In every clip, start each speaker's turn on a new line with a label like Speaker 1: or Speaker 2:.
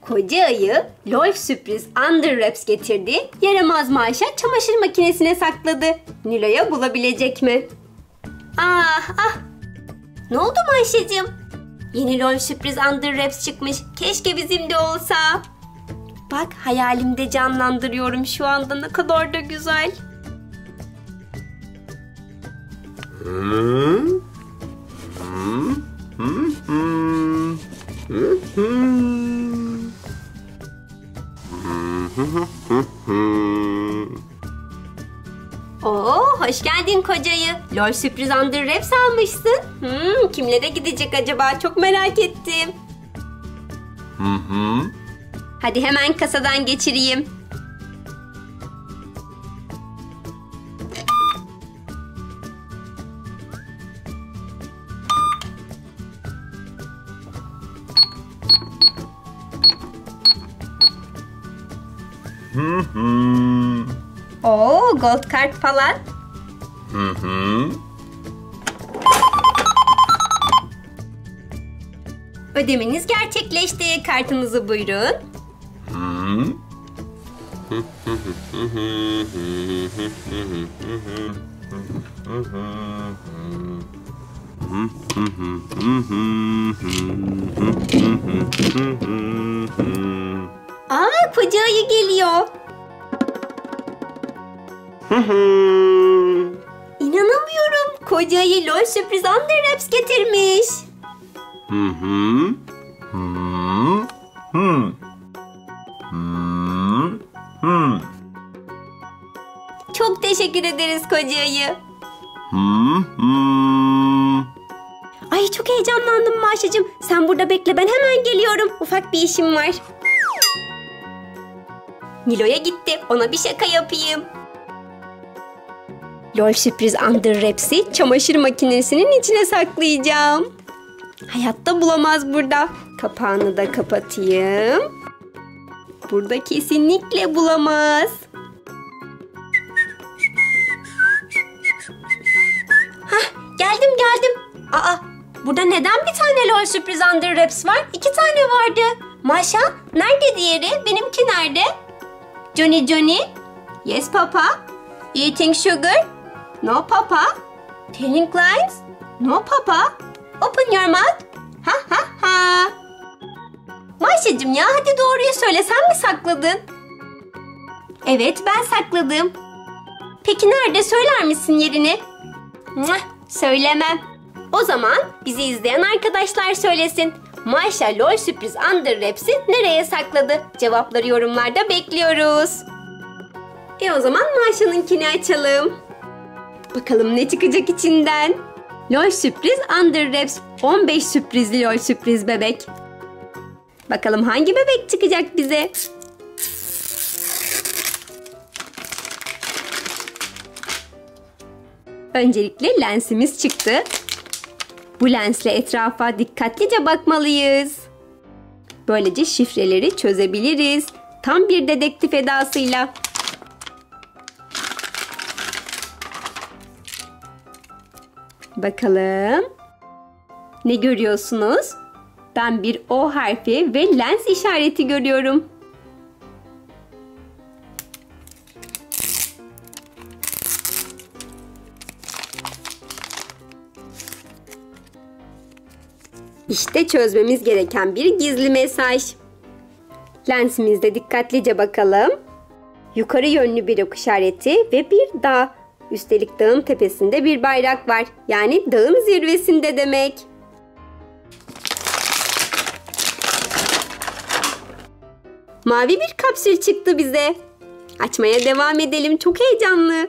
Speaker 1: Koca ayı LOL sürpriz Under Wraps getirdi. Yaramaz Maşa çamaşır makinesine sakladı. Nilo'ya bulabilecek mi? Ah ah. Ne oldu Maşacığım? Yeni LOL sürpriz Under Wraps çıkmış. Keşke bizim de olsa. Bak hayalimde canlandırıyorum şu anda, ne kadar da güzel. Oo, hoş geldin kocayı. LOL sürpriz Under Wraps almışsın. Kimlere gidecek acaba? Çok merak ettim. Hadi hemen kasadan geçireyim. Oo, gold kart falan. Ödemeniz gerçekleşti. Kartınızı buyurun. Aa, koca ayı geliyor. İnanamıyorum. Koca ayı LOL sürpriz Under Wraps getirmiş. Çok teşekkür ederiz koca ayı. Ay, çok heyecanlandım Maşacığım. Sen burada bekle, ben hemen geliyorum. Ufak bir işim var. Nilo'ya gitti. Ona bir şaka yapayım. LOL sürpriz Under Wraps'i çamaşır makinesinin içine saklayacağım. Hayatta bulamaz burada. Kapağını da kapatayım. Burada kesinlikle bulamaz. Hah, geldim. Aa, burada neden bir tane LOL sürpriz Under Wraps var? 2 tane vardı. Maşa, nerede diğeri? Benimki nerede? Johnny? Yes papa. Eating sugar? No papa. Telling lies? No papa. Open your mouth. Ha. Maşacığım ya, hadi doğruyu söyle, sen mi sakladın? Evet, ben sakladım. Peki nerede, söyler misin yerini? Söylemem. O zaman bizi izleyen arkadaşlar söylesin. Maşa LOL sürpriz Under Wraps'i nereye sakladı? Cevapları yorumlarda bekliyoruz. O zaman Maşa'nınkini açalım. Bakalım ne çıkacak içinden. LOL sürpriz Under Wraps 15 sürprizli LOL sürpriz bebek. Bakalım hangi bebek çıkacak bize? Öncelikle lensimiz çıktı. Bu lensle etrafa dikkatlice bakmalıyız. Böylece şifreleri çözebiliriz. Tam bir dedektif edasıyla. Bakalım. Ne görüyorsunuz? Ben bir O harfi ve lens işareti görüyorum. İşte çözmemiz gereken bir gizli mesaj. Lensimizde dikkatlice bakalım. Yukarı yönlü bir ok işareti ve bir dağ. Üstelik dağın tepesinde bir bayrak var. Yani dağın zirvesinde demek. Mavi bir kapsül çıktı bize. Açmaya devam edelim. Çok heyecanlı.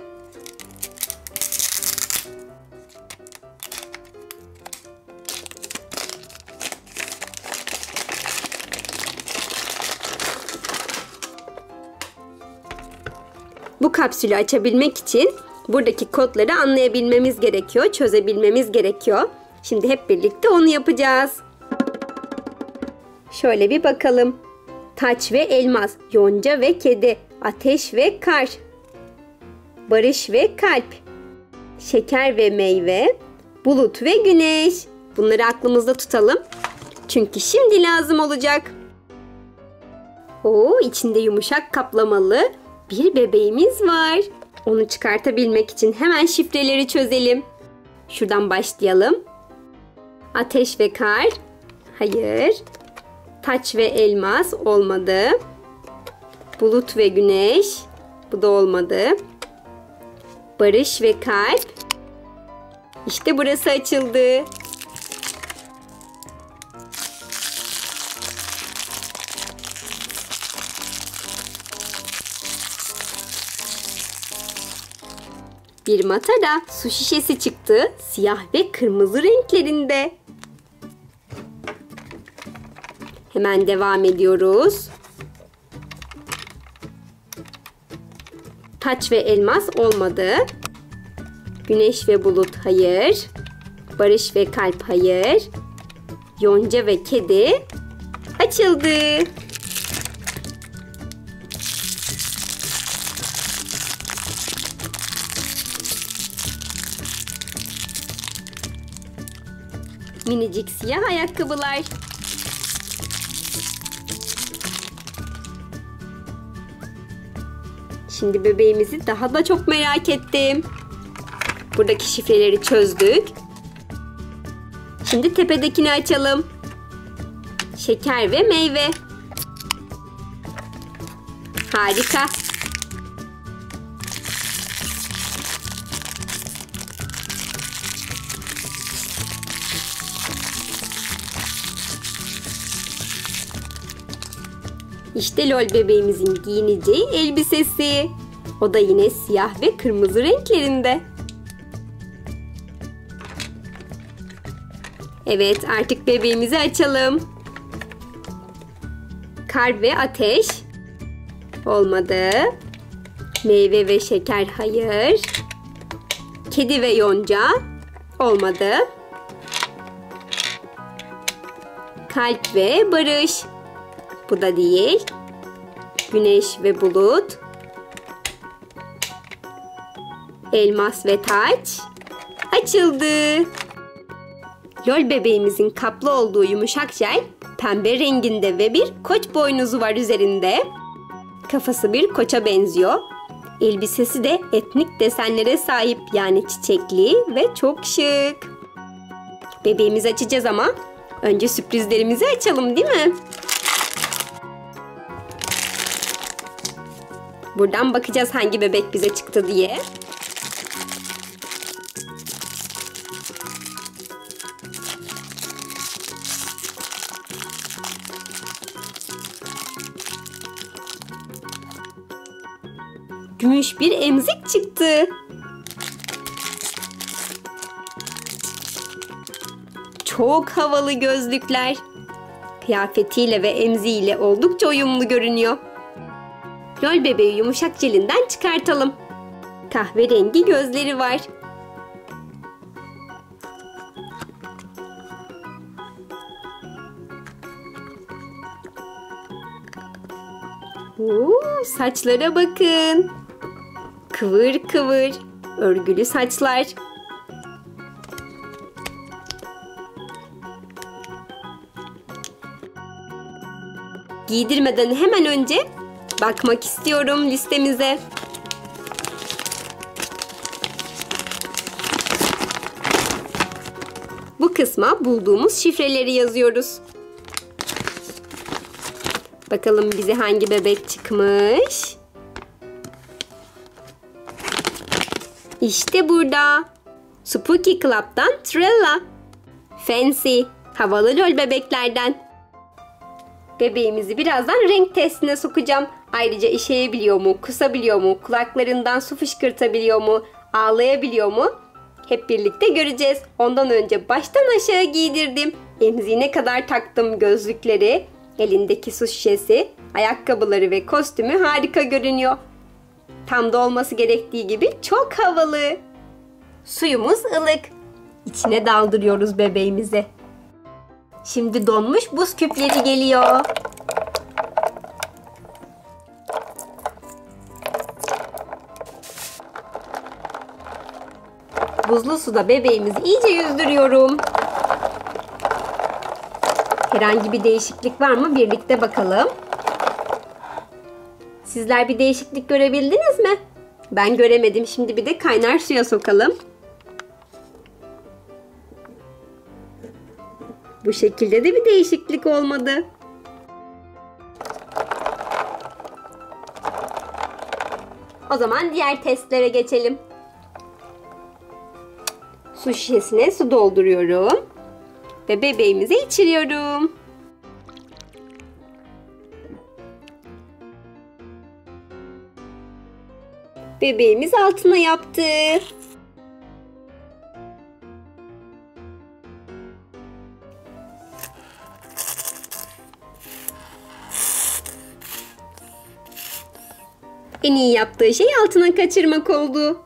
Speaker 1: Bu kapsülü açabilmek için buradaki kodları anlayabilmemiz gerekiyor, çözebilmemiz gerekiyor. Şimdi hep birlikte onu yapacağız. Şöyle bir bakalım. Taç ve elmas, yonca ve kedi, ateş ve kar, barış ve kalp, şeker ve meyve, bulut ve güneş. Bunları aklımızda tutalım. Çünkü şimdi lazım olacak. Oo, içinde yumuşak kaplamalı bir bebeğimiz var. Onu çıkartabilmek için hemen şifreleri çözelim. Şuradan başlayalım. Ateş ve kar. Hayır. Taç ve elmas olmadı. Bulut ve güneş. Bu da olmadı. Barış ve kalp. İşte burası açıldı. Bir matara su şişesi çıktı. Siyah ve kırmızı renklerinde. Hemen devam ediyoruz. Taç ve elmas olmadı. Güneş ve bulut hayır. Barış ve kalp hayır. Yonca ve kedi açıldı. Minicik siyah ayakkabılar. Şimdi bebeğimizi daha da çok merak ettim. Buradaki şifreleri çözdük. Şimdi tepedekini açalım. Şeker ve meyve. Harika. İşte LOL bebeğimizin giyineceği elbisesi. O da yine siyah ve kırmızı renklerinde. Evet, artık bebeğimizi açalım. Kar ve ateş. Olmadı. Meyve ve şeker hayır. Kedi ve yonca. Olmadı. Kalp ve barış. Bu da değil. Güneş ve bulut. Elmas ve taç. Açıldı. LOL bebeğimizin kaplı olduğu yumuşak jel pembe renginde ve bir koç boynuzu var üzerinde. Kafası bir koça benziyor. Elbisesi de etnik desenlere sahip, yani çiçekli ve çok şık. Bebeğimizi açacağız ama önce sürprizlerimizi açalım, değil mi? Buradan bakacağız hangi bebek bize çıktı diye. Gümüş bir emzik çıktı. Çok havalı gözlükler. Kıyafetiyle ve emziğiyle oldukça uyumlu görünüyor. LOL bebeği yumuşak jelinden çıkartalım. Kahverengi gözleri var. Saçlara bakın. Kıvır kıvır, örgülü saçlar. Giydirmeden hemen önce bakmak istiyorum listemize. Bu kısma bulduğumuz şifreleri yazıyoruz. Bakalım bize hangi bebek çıkmış. İşte burada. Spooky Club'dan Trella. Fancy, havalı LOL bebeklerden. Bebeğimizi birazdan renk testine sokacağım. Ayrıca işeyebiliyor mu, kusabiliyor mu, kulaklarından su fışkırtabiliyor mu, ağlayabiliyor mu? Hep birlikte göreceğiz. Ondan önce baştan aşağı giydirdim. Emziğine kadar taktım gözlükleri. Elindeki su şişesi, ayakkabıları ve kostümü harika görünüyor. Tam da olması gerektiği gibi çok havalı. Suyumuz ılık. İçine daldırıyoruz bebeğimizi. Şimdi donmuş buz küpleri geliyor. Buzlu suda bebeğimizi iyice yüzdürüyorum. Herhangi bir değişiklik var mı? Birlikte bakalım. Sizler bir değişiklik görebildiniz mi? Ben göremedim. Şimdi bir de kaynar suya sokalım. Bu şekilde de bir değişiklik olmadı. O zaman diğer testlere geçelim. Su şişesine su dolduruyorum. Ve bebeğimize içiriyorum. Bebeğimiz altına yaptı. En iyi yaptığı şey altına kaçırmak oldu.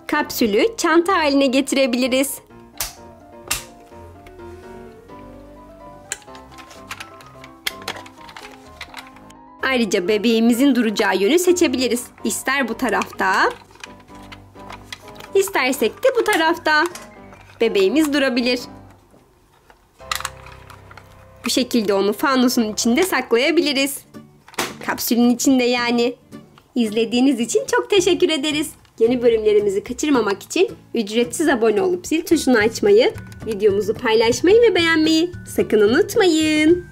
Speaker 1: Kapsülü çanta haline getirebiliriz. Ayrıca bebeğimizin duracağı yönü seçebiliriz. İster bu tarafta, istersek de bu tarafta. Bebeğimiz durabilir. Bu şekilde onu fanusun içinde saklayabiliriz. Kapsülün içinde yani. İzlediğiniz için çok teşekkür ederiz. Yeni bölümlerimizi kaçırmamak için ücretsiz abone olup zil tuşunu açmayı, videomuzu paylaşmayı ve beğenmeyi sakın unutmayın.